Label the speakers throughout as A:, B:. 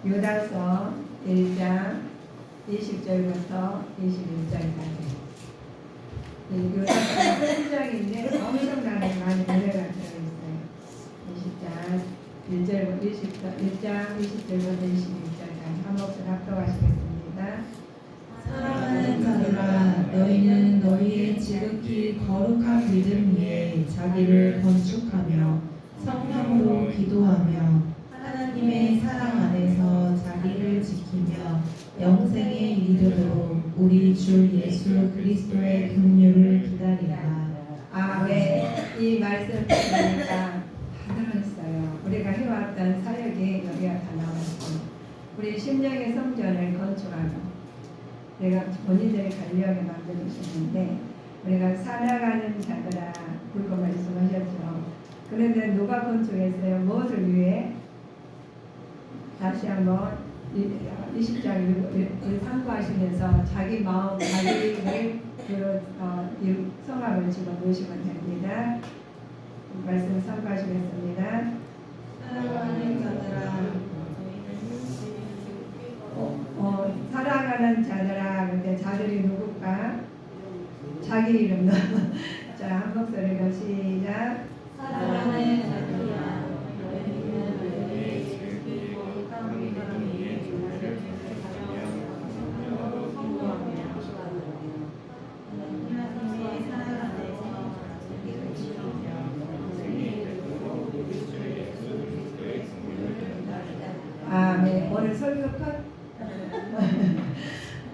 A: 유다서 1장 20절부터 21절까지. 유다서 1장인데 엄청나게 많이 노래가 들어있어요. 20장 1장 20절부터 21절까지 한 목소리 합독하시겠습니다.
B: 사랑하는 자들아, 너희는 너희의 지극히 거룩한 믿음 위에 자기를 건축하며 성령으로 기도하며 하나님의 사랑 안에서 자기를 지키며 영생에 이르도록 우리 주 예수 그리스도의 긍휼을 기다리라.
A: 아멘. 이 말씀 들으니까 다 들었어요. 우리가 해왔던 사역이 여기가 다 나왔어요. 우리 심령의 성전을 건축하고 내가 본인들이 관리하게 만들어주셨는데 우리가 살아가는 자들아 그거 말씀하셨죠. 그런데 누가 건축했어요? 무엇을 위해? 다시 한번 20장 참고하시면서 자기 마음, 자기를 성함을 집어넣으시면 됩니다. 말씀 참고하시겠습니다.
B: 사랑하는 자들아,
A: 사랑하는 자들아. 근데 자들이 누굴까? 자기 이름. 자, 한 목소리로 시작.
B: 사랑하는 자들아,
A: 아멘. 오늘 설교 끝?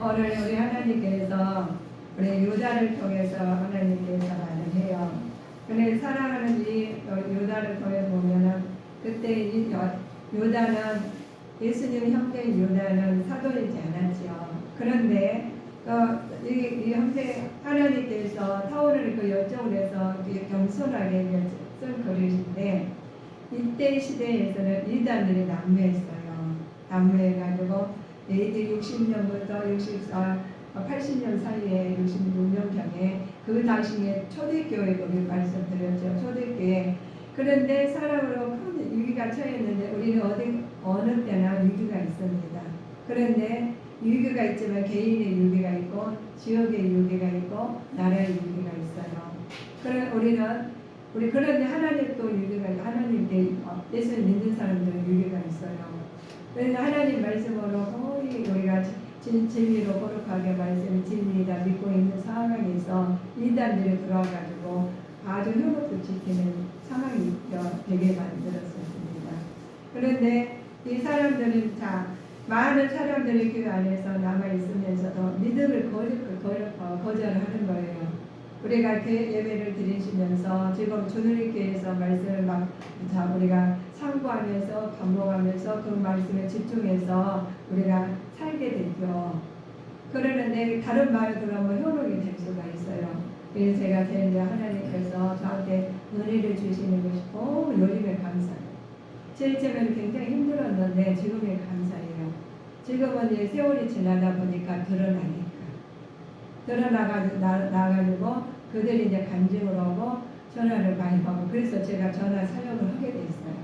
A: 오늘 우리 하나님께서 우리 유다를 통해서 하나님께서 말을 해요. 근데 사랑하는 이 유다를 통해 보면은 그때 이 유다는 예수님 형제인 유다는 사도이지 않았지요. 그런데 이 형제 하나님께서 타오를 여쪽을 해서 겸손하게 쓴 그릇인데 이때 시대에서는 이단들이 난무했어요. 난무해가지고 AD 60년부터 80년 사이에 66년경에 그 당시에 초대교회 우리 말씀드렸죠. 초대교회. 그런데 사랑으로 큰 위기가 처했는데 우리는 어느 때나 위기가 있습니다. 그런데 위기가 있지만 개인의 위기가 있고 지역의 위기가 있고 나라의 위기가 있어요. 그런데 하나님도 위기가 있고 하나님께 예수를 믿는 사람들은 위기가 있어요. 그래서 하나님 말씀으로 거의 우리가 진리로 거룩하게 말씀이 진리다 믿고 있는 상황에서 이단들이 들어와가지고 아주 혐오를 지키는 상황이 되게 만들었습니다. 그런데 이 사람들은 많은 사람들이 교회 안에서 남아있으면서도 믿음을 거절하는 거예요. 우리가 예배를 드리시면서 지금 주님께서 말씀을 우리가 상고하면서 반복하면서 그 말씀에 집중해서 우리가 살게 되죠. 그러는데 다른 말을 들으면 현혹이 될 수가 있어요. 그래서 제가 되는데 하나님께서 저한테 은혜를 주시는 것이 너무 요즘에 감사해요. 제일 처음에는 굉장히 힘들었는데 지금에 감사해요. 지금은 이제 세월이 지나다 보니까 드러나가지고 그들이 이제 간증을 하고 전화를 많이 하고 그래서 제가 전화 사역을 하게 됐어요.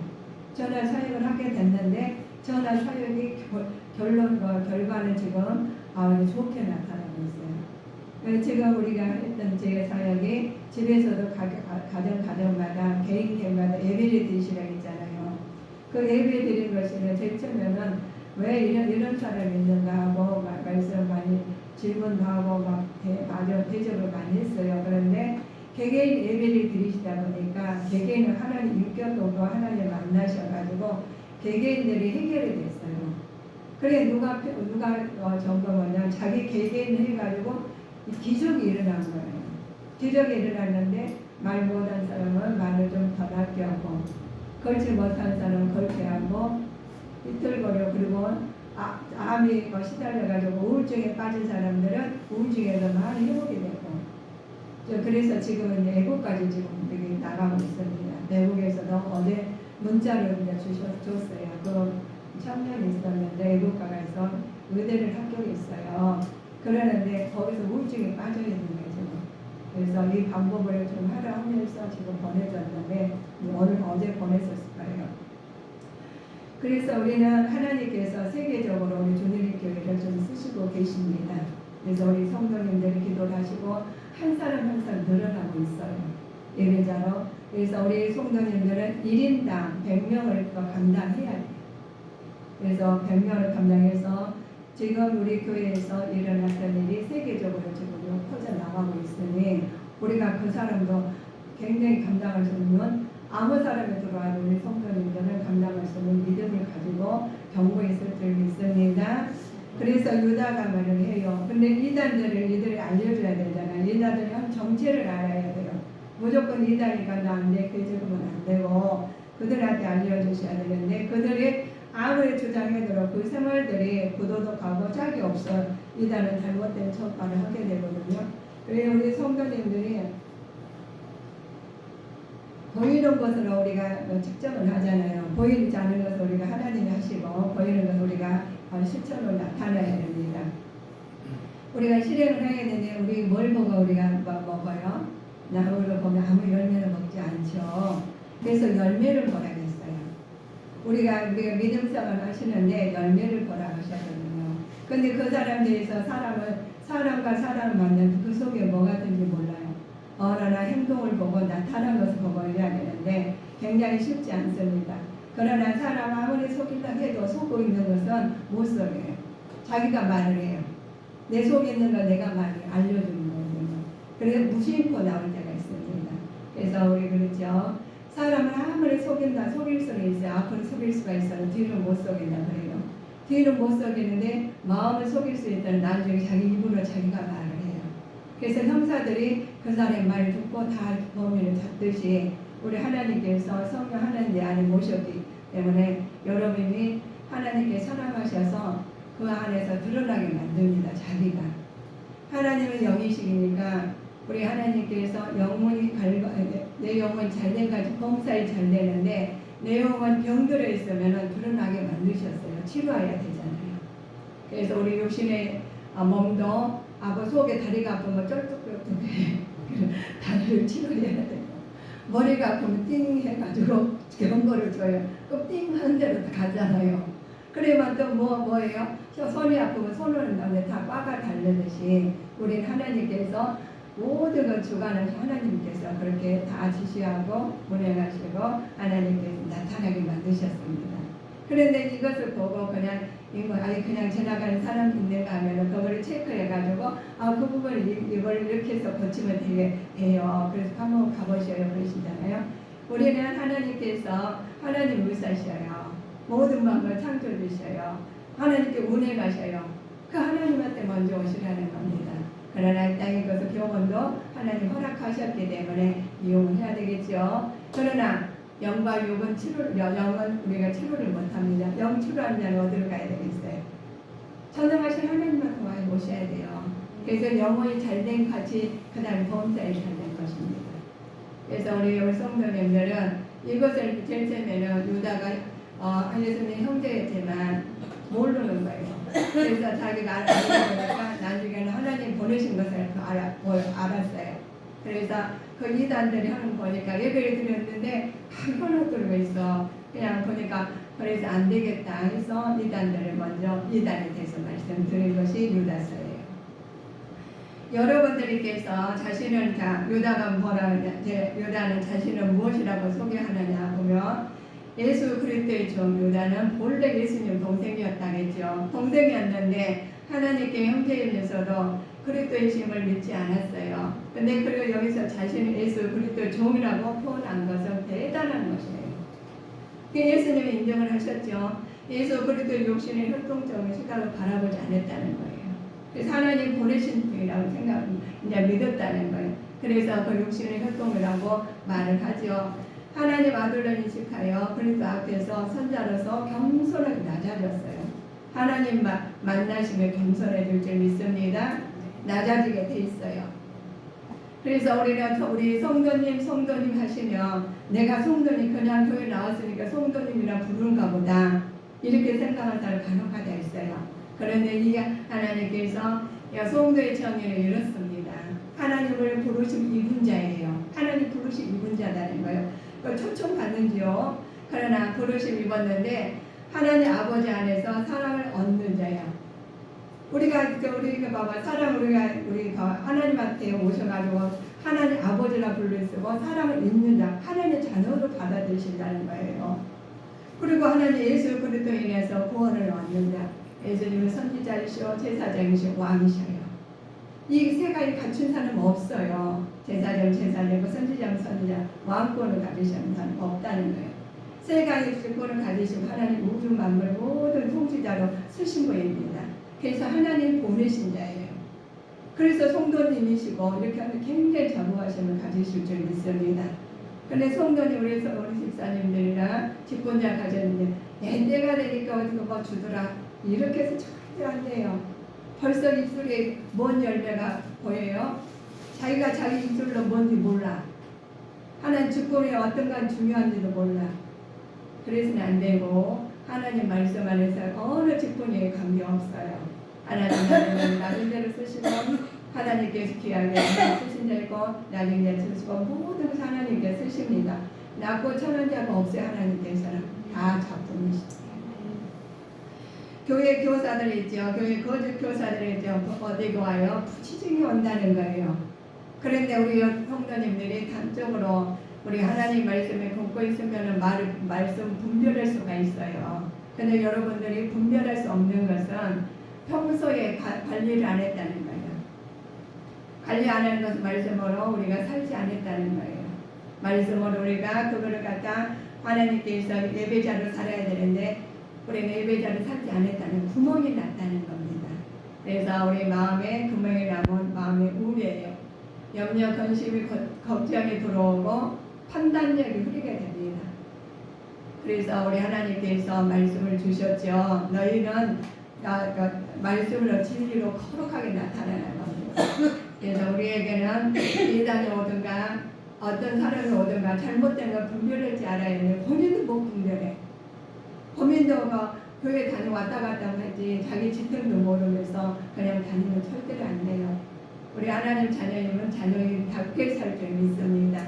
A: 전화 사역을 하게 됐는데 전화 사역이 결과는 지금 좋게 나타나고 있어요. 지금 우리가 했던 제 사역이 집에서도 가정마다 개인마다 예배를 드리시라고 했잖아요. 그 예배 드린 것은 제일 처음에는 왜 이런 사람이 있는가 하고 말씀 많이 질문도 하고 대접을 많이 했어요. 그런데 개개인 예배를 드리시다 보니까 개개인은 하나님 육견도도 하나님 만나셔가지고 개개인들이 해결이 됐어요. 그래 누가 점검하냐 자기 개개인 해가지고 기적이 일어난 거예요. 기적이 일어났는데 말 못한 사람은 말을 좀 더 낮게 하고 걸지 못한 사람은 걸게 하고 이틀거려 그리고 암이 시달려가지고 우울증에 빠진 사람들은 우울증에서 많이 회복이 되고 그래서 지금은 외국까지 지금 여기 나가고 있습니다. 외국에서도 어제 문자를 줬어요. 그 청년이 있었는데 외국 가서 의대를 합격했어요. 그러는데 거기서 우울증에 빠져 있는 거죠. 그래서 이 방법을 좀 하라 하면서 지금 보내줬는데 어제 보냈었을 거예요. 그래서 우리는 하나님께서 그래서 우리 성도님들이 기도를 하시고 한 사람 한 사람 늘어나고 있어요. 예배자로. 그래서 우리 성도님들은 1인당 100명을 감당해야 돼요. 그래서 100명을 감당해서 지금 우리 교회에서 일어났던 일이 세계적으로 지금 퍼져나가고 있으니 우리가 그 사람도 굉장히 감당할 수 있는 아무 사람이 들어와도 우리 성도님들은 감당할 수 있는 믿음을 가지고 경고에 있을 줄 믿습니다. 그래서 유다가 말을 해요. 근데 이단들을 이들이 알려줘야 되잖아요. 이단들이 한 정체를 알아야 돼요. 무조건 이단이니까 나안돼 그러면 안 되고 그들한테 알려주셔야 되는데 그들이 아무리 주장해도 그 생활들이 부도덕하고 짝이 없어 이단은 잘못된 처벌을 하게 되거든요. 그래서 우리 성도님들이 보이는 것으로 우리가 측정을 하잖아요. 보이지 않는 것을 우리가 하나님이 하시고 보이는 것을 우리가 실천으로 나타내야 됩니다. 우리가 실행을 해야 되는데 우리 뭘 보고 우리가 먹어요? 나무를 보면 아무 열매를 먹지 않죠. 그래서 열매를 보라겠어요. 우리가 믿음생활을 하시는데 열매를 보라 하셨거든요. 근데 그 사람들에서 사람과 사람을 만나면 그 속에 뭐가 있는지 몰라요. 언어나 행동을 보고 나타난 것을 보고 해야 되는데 굉장히 쉽지 않습니다. 그러나 사람 아무리 속이려 해도 속고 있는 것은 못 속여요. 자기가 말을 해요. 내 속에 있는 걸 내가 알려주는 거거든요. 그래서 무심코 나올 때가 있습니다. 그래서 우리 그렇죠. 사람을 아무리 속일 수는 있어요. 앞으로 속일 수가 있어요. 뒤는 못 속인다 그래요. 뒤는 못 속이는데 마음을 속일 수 있다는 나중에 자기 입으로 자기가 말을 해요. 그래서 형사들이 그 사람의 말을 듣고 다 범인을 잡듯이 우리 하나님께서 성령 하나님 내 안에 모셨기 때문에 여러분이 하나님께 사랑하셔서 그 안에서 드러나게 만듭니다. 자기가. 하나님은 영이시니까 우리 하나님께서 영혼이 내 영혼 잘된 가지 범사에 잘 되는데 내 영혼 병들어 있으면 드러나게 만드셨어요. 치료해야 되잖아요. 그래서 우리 육신의 몸도 속에 다리가 아프면 쩔뚝쩔뚝해. 다리를 치료해야 돼요. 머리가 아프면 띵 해가지고 경고를 줘요. 그럼 띵 하는 대로 가잖아요. 그러면 또 뭐예요? 손이 아프면 손을 나는데 다 꽉가 달르듯이 우리 하나님께서 모든 것 주관을 하나님께서 그렇게 다 지시하고 운행하시고 하나님께서 나타나게 만드셨습니다. 그런데 이것을 보고 그냥 지나가는 사람 있는가 하면 그거를 체크해가지고 그 부분을 이걸 이렇게 해서 고치면 돼요. 그래서 한번 가보셔요 그러시잖아요. 우리는 하나님께서 하나님 의사셔요. 모든 마음을 창조해 주셔요. 하나님께 운행하셔요. 그 하나님한테 먼저 오시라는 겁니다. 그러나 이 땅에 것을 병원도 하나님 허락하셨기 때문에 이용을 해야 되겠죠. 그러나 영과 육은 영은 우리가 치료를 못합니다. 영 치료하는 자는 어디로 가야 되겠어요? 전능하신 하나님한테 와서 모셔야 돼요. 그래서 영혼이 잘된 같이 그 다음에 범사에 잘된 것입니다. 그래서 우리 성도님들은 이것을 제일 처음에는 유다가 예수님 형제였지만 모르는 거예요. 그래서 자기가 알아보니까 나중에는 하나님 보내신 것을 알았어요. 그래서 그 이단들이 하는 거 보니까 예배를 드렸는데 현혹 들고 있어. 그냥 보니까 그래서 안 되겠다 해서 이단들을 먼저 이단에 대해서 말씀드린 것이 유다서예요. 여러분들께서 자신은 유다는 자신을 무엇이라고 소개하느냐 보면 예수 그리스도의 종 유다는 본래 예수님 동생이었다겠죠. 동생이었는데 하나님께 형제이면서도 그리스도의 심을 믿지 않았어요. 근데 그리고 여기서 자신을 예수 그리스도의 종이라고 표현한 것은 대단한 것이에요. 예수님이 인정을 하셨죠. 예수 그리스도의 육신의 혈통적인 시각을 바라보지 않았다는 거예요. 그래서 하나님 보내신 분이라고 믿었다는 거예요. 그래서 그 육신의 혈통이라고 말을 하죠. 하나님 아들로 인식하여 그리스도 앞에서 선자로서 겸손하게 낮아졌어요. 하나님 만나시면 겸손해질 줄 믿습니다. 낮아지게 돼 있어요. 그래서 우리 성도님 하시면 내가 성도님 그냥 교회 나왔으니까 성도님이라 부른가 보다 이렇게 생각하는 사람 간혹하다 있어요. 그런데 이 하나님께서 성도의 정의를 이렇습니다. 하나님을 부르신 이분자예요. 하나님 부르신 이분자라는 거예요. 초청 받는지요. 그러나 부르심 입었는데 하나님 아버지 안에서 사랑을 얻는 자야. 우리가 그래서 우리가 봐봐 사랑 우리가 하나님한테 오셔가지고 하나님 아버지라 부르시고 사랑을 입는 자 하나님의 자녀로 받아들이신다는 거예요. 그리고 하나님 예수 그리스도로 인해서 구원을 얻는 자 예수님은 선지자이시오 제사장이시오 왕이셔요. 이 세 가지 갖춘 사람은 없어요. 제사장 제사장이고 선지자 선지자 왕권을 가지시는 사람 없다는 거예요. 세 가지 주권을 가지시고 하나님 우주 만물 모든 통치자로 쓰신 분입니다. 그래서 하나님 보내신 자예요. 그래서 성도님이시고 이렇게 하면 굉장히 자부하심을 가지실 줄 믿습니다. 근데 성도님 우리 집사님들이나 집권자 가졌는데 때가 되니까 어디서 뭐 주더라 이렇게 해서 절대 안 돼요. 벌써 입술에 뭔 열매가 보여요? 자기가 자기 입술로 뭔지 몰라. 하나님 주권이 어떤 건 중요한지도 몰라. 그래서는 안 되고 하나님 말씀 안에서 어느 직분에 관계없어요. 하나님 나는 대로 쓰시고 하나님께서 귀하게 쓰신 자이고 나는 자 쓰시고 모든 것을 하나님께 쓰십니다. 낮고 천한 자가 없어요. 하나님께서는 다 작품이시죠. 교회 교사들 있죠. 교회 거짓 교사들 있죠. 어디 와요? 부치중이 온다는 거예요. 그런데 우리 성도님들이 단적으로 우리 하나님 말씀에 걷고 있으면 말씀 분별할 수가 있어요. 근데 여러분들이 분별할 수 없는 것은 평소에 관리를 안 했다는 거예요. 관리 안 하는 것은 말씀으로 우리가 살지 않았다는 거예요. 말씀으로 우리가 그거를 갖다 하나님께서 예배자로 살아야 되는데 우리는 예배자로 살지 않았다는 구멍이 났다는 겁니다. 그래서 우리 마음에 구멍이 나면 마음에 우울해요. 염려, 근심이, 걱정이 들어오고 판단력이 흐리게 됩니다. 그래서 우리 하나님께서 말씀을 주셨죠. 너희는 말씀으로 진리로 거룩하게 나타나는 겁니다. 그래서 우리에게는 이단이 오든가 어떤 사람이 오든가 잘못된 걸 분별하지 알아야 되는데 본인도 못 분별해. 범인도 교회 다녀왔다 갔다 하지 자기 직등도 모르면서 그냥 다니면 절대로 안 돼요. 우리 하나님 자녀님은 자녀답게 살 줄 믿습니다.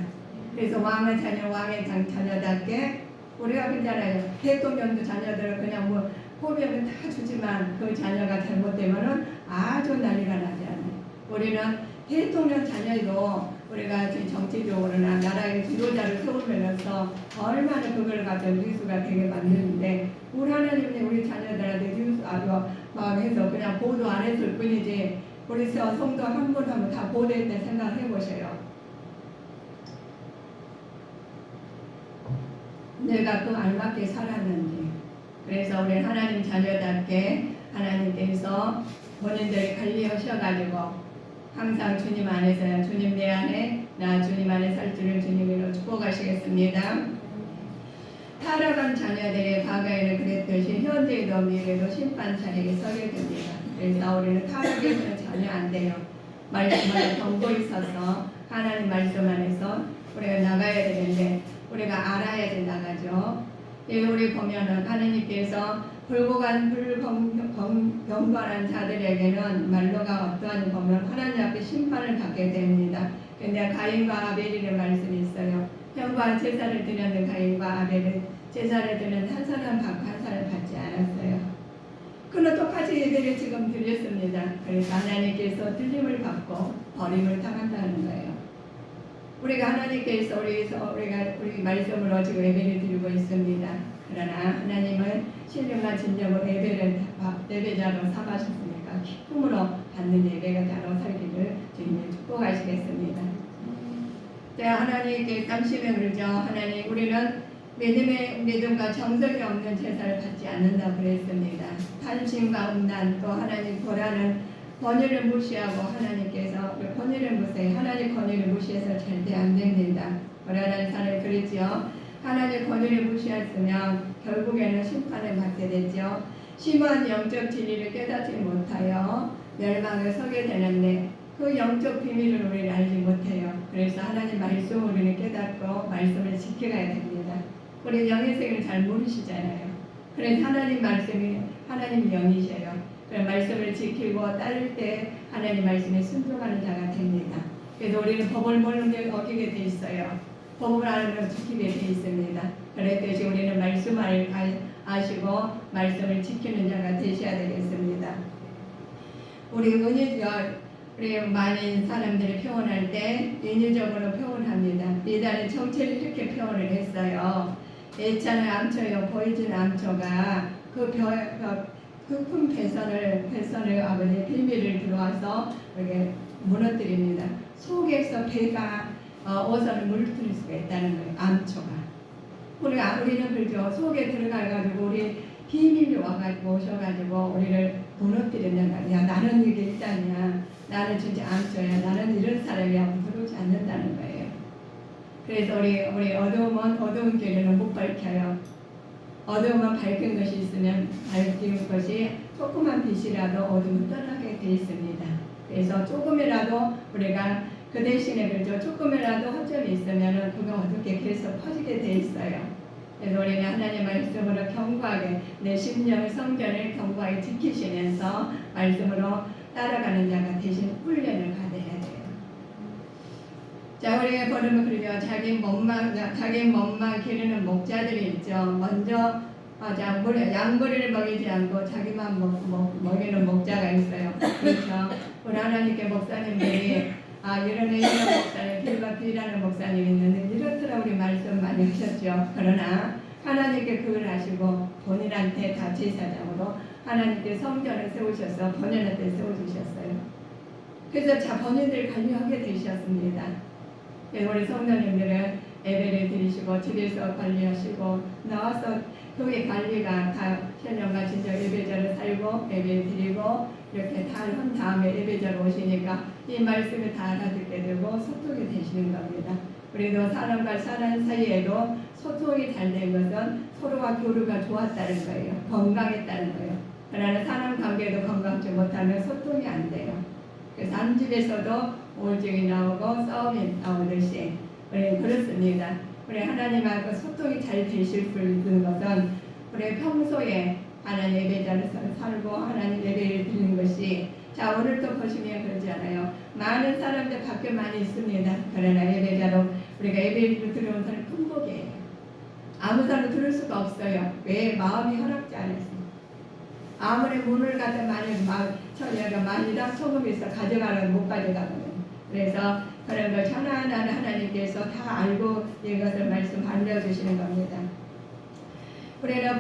A: 그래서 왕의 자녀 왕의 자녀답게 우리가 그잖아요. 대통령도 자녀들을 그냥 뭐 포병을 다 주지만 그 자녀가 잘못되면은 아주 난리가 나지 않아요. 우리는 대통령 자녀도 우리가 정치적으로나 나라의 지도자를 세우면서 얼마나 그걸 가지고 뉴스가 되게 만드는데 우리 하나님은 우리 자녀들한테 뉴스 해서 그냥 보도 안 했을 뿐이지 우리 성도 한 분 한 분 다 보도했다 생각해 보세요. 내가 그 알맞게 살았는지. 그래서 우리 하나님 자녀답게 하나님께서 본인들이 관리하셔가지고 항상 주님 안에서 주님 내 안에 나 주님 안에 살 줄을 주님으로 축복하시겠습니다. 타락한 자녀들의 과거에는 그랬듯이 현재에도 미래에도 심판 자리에 서게 됩니다. 그래서 우리는 타락해서는 전혀 안 돼요. 말씀을 경고 있어서 하나님 말씀 안에서 우리가 나가야 되는데 우리가 알아야 된다가죠. 우리 보면은 하나님께서 불경건한 자들에게는 말로가 어떠한지 보면 하나님 앞에 심판을 받게 됩니다. 근데 가인과 아벨의 말씀이 있어요. 형과 제사를 드렸는 가인과 아벨은 제사를 드는 한 사람 받고 한 사람 받지 않았어요. 그는 똑같이 예배를 지금 드렸습니다. 그래서 하나님께서 들림을 받고 버림을 당한다는 거예요. 우리가 하나님께서 우리 말씀으로 지금 예배를 드리고 있습니다. 그러나 하나님은 신령과 진정으로 예배자로 삼으셨으니까 기쁨으로 받는 예배자로 살기를 주님이 축복하시겠습니다. 하나님께 깜심에 그러죠. 하나님 우리는 믿음과 정성이 없는 제사를 받지 않는다고 그랬습니다. 탄심과 음란 또 하나님 보라는 권위를 무시하고 하나님께서 권위를 무시해 하나님 권위를 무시해서 절대 안 됩니다. 보라는 사람이 그랬지요. 하나님 권위를 무시했으면 결국에는 심판을 받게 되죠. 심한 영적 진리를 깨닫지 못하여 멸망에 서게 되는데 그 영적 비밀을 우리는 알지 못해요. 그래서 하나님 말씀을 우리는 깨닫고 말씀을 지켜가야 됩니다. 우리 영의 잘 모르시잖아요. 그래서 하나님 말씀이 하나님 영이셔요. 그 말씀을 지키고 따를 때 하나님 말씀에 순종하는 자가 됩니다. 그래서 우리는 법을 모르는 어기게 돼 있어요. 법을 알면 지키게 돼 있습니다. 그랬듯이 우리는 말씀을 아시고 말씀을 지키는 자가 되셔야 되겠습니다. 우리 많은 사람들이 표현할 때 인위적으로 표현합니다. 이달의 정체를 이렇게 표현을 했어요. 예찬을 암초요 보이진 암초가 그 큰 배선을 아버지의 비밀을 들어와서 이렇게 무너뜨립니다. 속에서 배가 오선을 물들일 수가 있다는 거예요. 암초가. 우리는 그죠. 속에 들어가가지고 우리 비밀이 와가지고 오셔가지고 우리를 무너뜨린다는 거야. 나는 이게 일단이야. 나는 진짜 암초야. 나는 이런 사람이야. 그러지 않는다는 거예요. 그래서 우리 어두운 길에는 못 밝혀요. 어두움은 밝은 것이 있으면 밝은 것이 조그만 빛이라도 어둠을 떠나게 돼 있습니다. 그래서 조금이라도 우리가 그 대신에 그렇죠. 조금이라도 허점이 있으면 그가 어떻게 계속 퍼지게 돼 있어요. 그래서 우리는 하나님 말씀으로 견고하게 내 심령의 성전을 견고하게 지키시면서 말씀으로 따라가는 자가 대신 훈련을 받아야 돼요. 자, 우리가 보면 그러죠. 자기 몸만 기르는 목자들이 있죠. 먼저 양무리를 먹이지 않고 자기만 먹이는 목자가 있어요. 그렇죠. 우리 하나님께 목사님들이 이런 목사님, 빌과 비라는 목사님이 있는데 이렇더라 우리 말씀 많이 하셨죠. 그러나 하나님께 그걸 하시고 본인한테 다 제사장으로 하나님께 성전을 세우셔서 본인한테 세워주셨어요. 그래서 본인들 관리하게 되셨습니다. 우리 성도님들은 예배를 드리시고 집에서 관리하시고 나와서 교회 관리가 다 신령과 진정 예배자를 살고 예배 드리고 이렇게 다 한 다음에 예배자로 오시니까 이 말씀을 다 알아듣게 되고 소통이 되시는 겁니다. 우리도 사람과 사람 사이에도 소통이 잘 된 것은 서로와 교류가 좋았다는 거예요. 건강했다는 거예요. 그러나 사람 관계도 건강치 못하면 소통이 안 돼요. 그래서 한 집에서도 우울증이 나오고 싸움이 나오듯이 우리 그렇습니다. 우리 하나님하고 소통이 잘 되실 수 있는 것은 우리 평소에 하나님 예배자를 살고 하나님 예배를 드리는 것이 자 오늘도 보시면 그러지 않아요. 많은 사람들 밖에 많이 있습니다. 그러나 예배자로 우리가 예배를 들어온 사람은 큰 복이에요. 아무 사람 들을 수가 없어요. 왜? 마음이 허락지 않았습니다. 아무리 문을 갖다 처녀가 많이다 소금에서 가져가는 못 가져가거든요. 그래서 그런 걸 하나하나 하나님께서 다 알고 이것을 말씀 알려주시는 겁니다. 우리는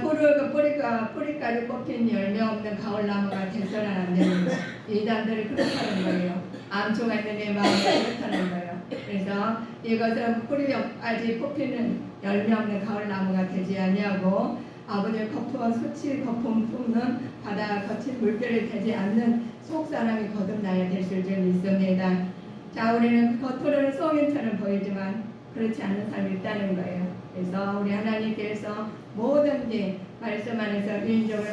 A: 뿌리까지 뽑힌 열매 없는 가을나무가 되서는 안 됩니다. 이단들이 그렇다는 거예요. 암초가 있는 내 마음이 그렇다는 거예요. 그래서 이것은 뿌리까지 뽑히는 열매 없는 가을나무가 되지 아니하고 아버지의 수치 거품 품는 바다 거친 물결이 되지 않는 속사람이 거듭나야 되실 줄 믿습니다. 자, 우리는 겉으로는 성인처럼 보이지만 그렇지 않은 사람이 있다는 거예요. 그래서 우리 하나님께서 뭐든지 말씀 안에서 유인적으로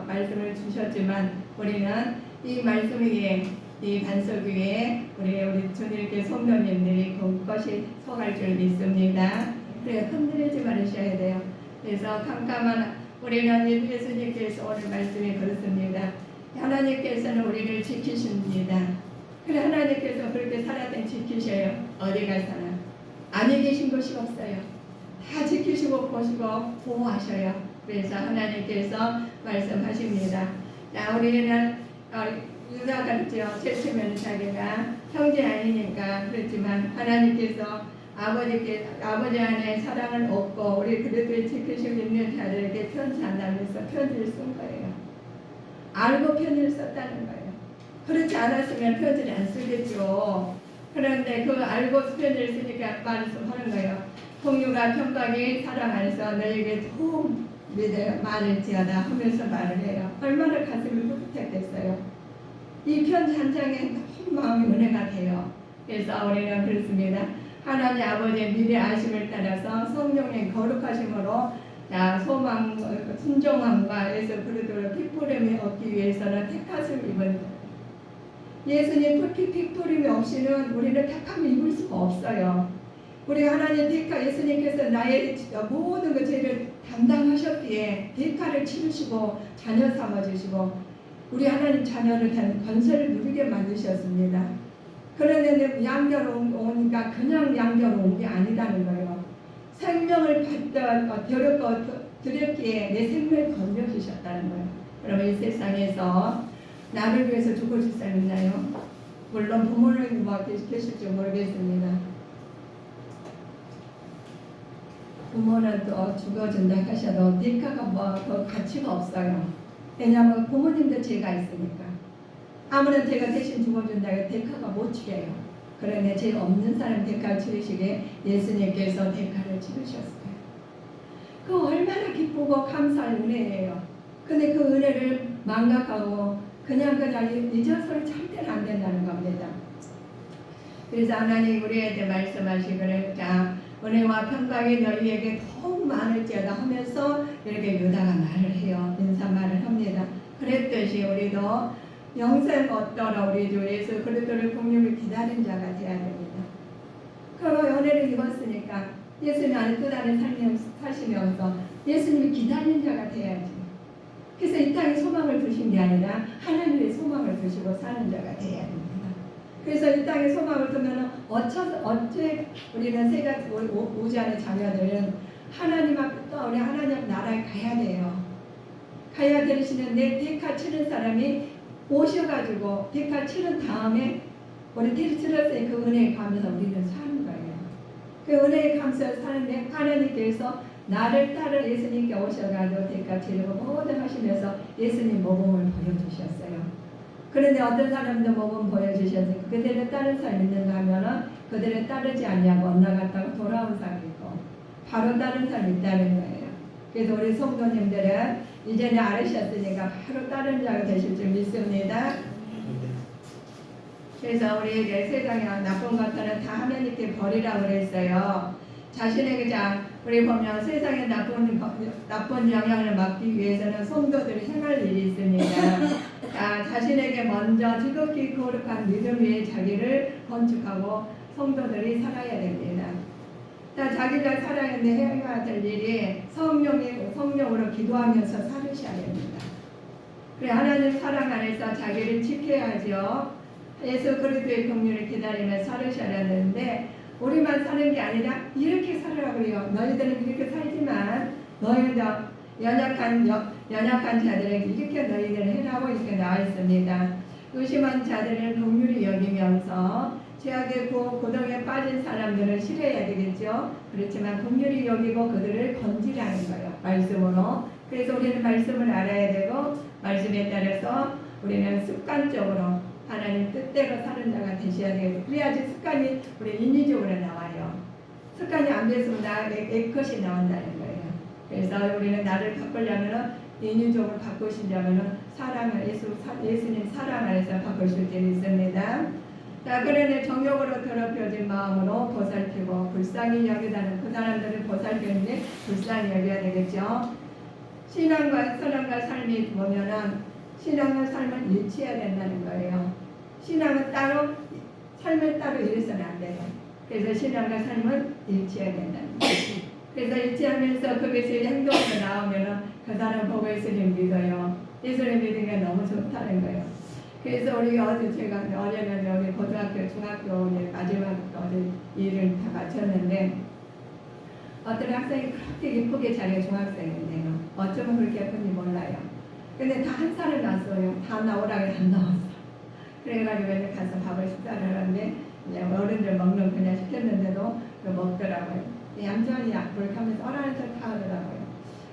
A: 말씀을 주셨지만 우리는 이 말씀 위에 이 반석 위에 우리 주님께 성도님들이 그것이 서갈 줄 믿습니다. 그래서 흔들리지 말으셔야 돼요. 그래서 깜깜한 우리는 예수님께서 오늘 말씀이 그렇습니다. 하나님께서는 우리를 지키십니다. 그래 하나님께서 그렇게 살아된 지키셔요. 어디 가서나 안에 계신 것이 없어요. 다 지키시고 보시고 보호하셔요. 그래서 하나님께서 말씀하십니다. 자, 우리는 유다가 그렇죠. 제치면 자기가 형제 아니니까 그렇지만 하나님께서 아버지 안에 사랑을 얻고 우리 그들을 지키시고 있는 자들에게 편지한다면서 편지를 쓴 거예요. 알고 편지를 썼다는 거예요. 그렇지 않았으면 편지를 안 쓰겠죠. 그런데 그 알고 편지를 쓰니까 말씀하는 거예요. 통유가 평강이 사랑 안에서 너에게 더 많을지어다 하면서 말을 해요. 얼마나 가슴이 뿌듯했겠어요. 이 편지 한 장에 너무 마음이 은혜가 돼요. 그래서 우리는 그렇습니다. 하나님 아버지의 미래 아심을 따라서 성령의 거룩하심으로 소망, 순종함과 예수 그리스도의 피부름이 얻기 위해서는 택하심을 입은 예수님 피부름이 없이는 우리는 택함을 입을 수가 없어요. 우리 하나님 예수님께서 나의 모든 그 죄를 담당하셨기에 대가를 치르시고 자녀 삼아주시고 우리 하나님 자녀를 된 권세를 누리게 만드셨습니다. 그런데 양자로 오니까 그냥 양자로 온 게 아니라는 거예요. 생명을 드렸기에 내 생명을 건져주셨다는 거예요. 그러면 이 세상에서 나를 위해서 죽어줄 사람 있나요? 물론 부모님 계실지 모르겠습니다. 부모는 또 죽어준다 하셔도 대가가 뭐 가치가 없어요. 왜냐하면 부모님도 죄가 있으니까. 아무런 죄가 대신 죽어준다고 대가가 못 치려요. 그런데 죄 없는 사람 대가를 치르시게 예수님께서 대가를 치르셨어요. 그 얼마나 기쁘고 감사할 은혜예요. 근데 그 은혜를 망각하고 그냥 잊어서는 절대로 안 된다는 겁니다. 그래서 하나님 우리에게 말씀하시기를 자 은혜와 평강이 너희에게 더욱 많을지어다 하면서 이렇게 유다가 말을 해요. 인사말을 합니다. 그랬듯이 우리도 영생 얻더러 우리 주 예수 그리스도를 공유를 기다린 자가 되어야 됩니다. 그리고 은혜를 입었으니까 예수님 안에 또 다른 삶이 사시면서 예수님이 기다린 자가 돼야지. 그래서 이 땅에 소망을 두신 게 아니라 하나님의 소망을 두시고 사는 자가 돼야 됩니다. 그래서 이 땅에 소망을 두면 어째 우리는 세 가지 우주안의 자녀들은 하나님 앞에 또 우리 하나님 나라에 가야 돼요. 가야 되시는데 대가 치는 사람이 오셔가지고 대가 치는 다음에 우리 대가 치렀으니 그 은혜에 감사해서 우리는 사는 거예요. 그 은혜에 감사해서 사는데 하나님께서 나를 따라 예수님께 오셔가지고 대가 치르고 모든 하시면서 예수님 모범을 보여주셨어요. 그런데 어떤 사람도 모범 보여주셨어요. 그들을 따른 사람 있는가 하면은 그들을 따르지 않냐고 엇나갔다가 돌아온 사람이 있고 바로 따른 사람이 있다는 거예요. 그래서 우리 성도님들은 이제는 알으셨으니까 바로 따른 자가 되실 줄 믿습니다. 그래서 우리에게 세상에 나쁜 것들은 다 하나님께 버리라고 그랬어요. 자신에게 우리 보면 세상에 나쁜 영향을 막기 위해서는 성도들이 행할 일이 있습니다. 자신에게 먼저 지극히 거룩한 믿음 위에 자기를 건축하고 성도들이 살아야 됩니다. 자기가 살아야 해야 될 일이 성령으로 기도하면서 살으셔야 됩니다. 그래 하나님 사랑 안에서 자기를 지켜야죠. 예수 그리스도의 긍휼을 기다리며 살으셔야 되는데 우리만 사는 게 아니라 이렇게 살으라고 해요. 너희들은 이렇게 살지만 너희도 연약한 자들에게 이렇게 너희들은 해라고 이렇게 나와 있습니다. 의심한 자들을 긍휼히 여기면서 죄악의 고동에 빠진 사람들을 싫어해야 되겠죠. 그렇지만 긍휼히 여기고 그들을 건지라는 거예요. 말씀으로. 그래서 우리는 말씀을 알아야 되고 말씀에 따라서 우리는 습관적으로 하나님 뜻대로 사는 자가 되셔야 되겠죠. 그래야지 습관이 우리 인위적으로 나와요. 습관이 안 됐으면 애컷이 나온다는 거예요. 그래서 우리는 나를 바꾸려면 인위적으로 바꾸시려면 예수님 사랑 안에서 바꾸실 때 있습니다. 그러니 정욕으로 더럽혀진 마음으로 보살피고 불쌍히 여기다는 그 사람들을 보살피는데 불쌍히 여겨야 되겠죠. 신앙과 선함과 삶이 보면은 신앙과 삶은 일치해야 된다는 거예요. 신앙은 따로 삶을 따로 이루어서는 안 돼요. 그래서 신앙과 삶은 일치해야 된다는 거예요. 그래서 일치하면서 그것이 행동으로 나오면은 그 사람 보고 예수님 믿어요. 예수님 믿는 게 너무 좋다는 거예요. 그래서 제가 어제는 여기 고등학교, 중학교 마지막 일을 다 마쳤는데 어떤 학생이 그렇게 예쁘게 잘해요. 중학생인데요. 어쩌면 그렇게 예쁜지 몰라요. 근데 다 한 살을 낳았어요. 다 나오라고 안 나왔어. 그래가지고 가서 밥을 식사를 하는데 그냥 어른들 먹는 그냥 시켰는데도 먹더라고요. 얌전히 그렇게 하면서 어라는 척 다 하더라고요.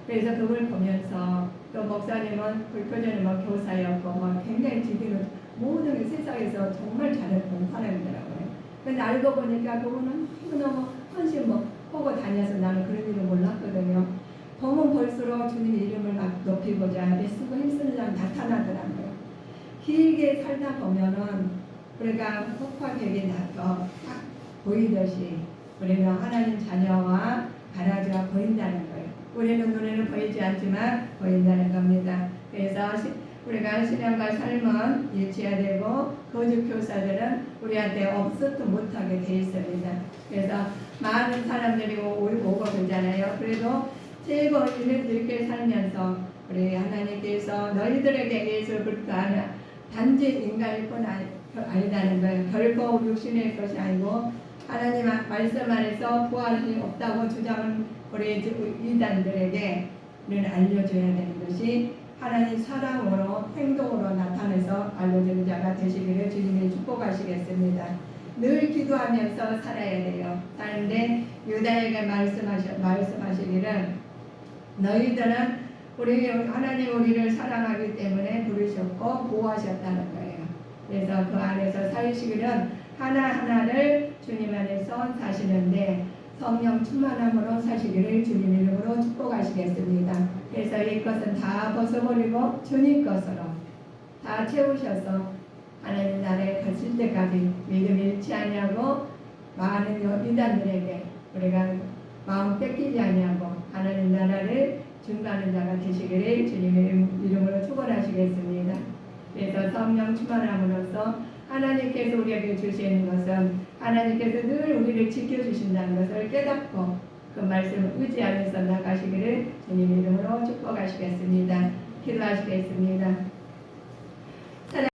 A: 그래서 그걸 보면서 또 목사님은 불교전에 교사였고 굉장히 지기는 모든 세상에서 정말 잘했던 사람이더라고요. 근데 알고 보니까 그분은 너무너무 헌신 하고 다녀서 나는 그런 일을 몰랐거든요. 보면 볼수록 주님의 이름을 막 높이고자 애쓰고 힘쓰는 사람 나타나더라고요. 길게 살다 보면은 우리가 폭파백이 딱 보이듯이 우리는 하나님 자녀와 가라지가 보인다는 거예요. 우리는 눈에는 보이지 않지만 보인다는 겁니다. 그래서 우리가 신앙과 삶은 일치해야 되고 거짓 교사들은 우리한테 없어도 못하게 돼 있습니다. 그래서 많은 사람들이 오고 그러잖아요. 그래도 최고 이렇게 살면서 우리 하나님께서 너희들에게 예수 그리스도 아니라 단지 인간일 뿐 아니다는 거예요. 결코 육신의 것이 아니고 하나님 말씀 안에서 부활이 없다고 주장은 우리 이단들에게 우리는 알려줘야 되는 것이 하나님 사랑으로 행동으로 나타내서 축복하시겠습니다. 늘 기도하면서 살아야 돼요. 사는데 유다에게 말씀하시기를 너희들은 우리 하나님 우리를 사랑하기 때문에 부르셨고 보호하셨다는 거예요. 그래서 그 안에서 사시기는 하나하나를 주님 안에서 사시는데 성령 충만함으로 사시기를 주님 이름으로 축복하시겠습니다. 그래서 이것은 다 벗어버리고 주님 것으로 다 채우셔서 하나님 나라에 가실 때까지 믿음 잃지 아니하고 많은 이단들에게 우리가 마음 뺏기지 아니하고 하나님 나라를 증거하는 자가 되시기를 주님의 이름으로 축원하시겠습니다. 그래서 성령 충만함으로써 하나님께서 우리에게 주시는 것은 하나님께서 늘 우리를 지켜주신다는 것을 깨닫고 그 말씀을 의지하면서 나가시기를 주님 이름으로 축복하시겠습니다. 기도하시겠습니다.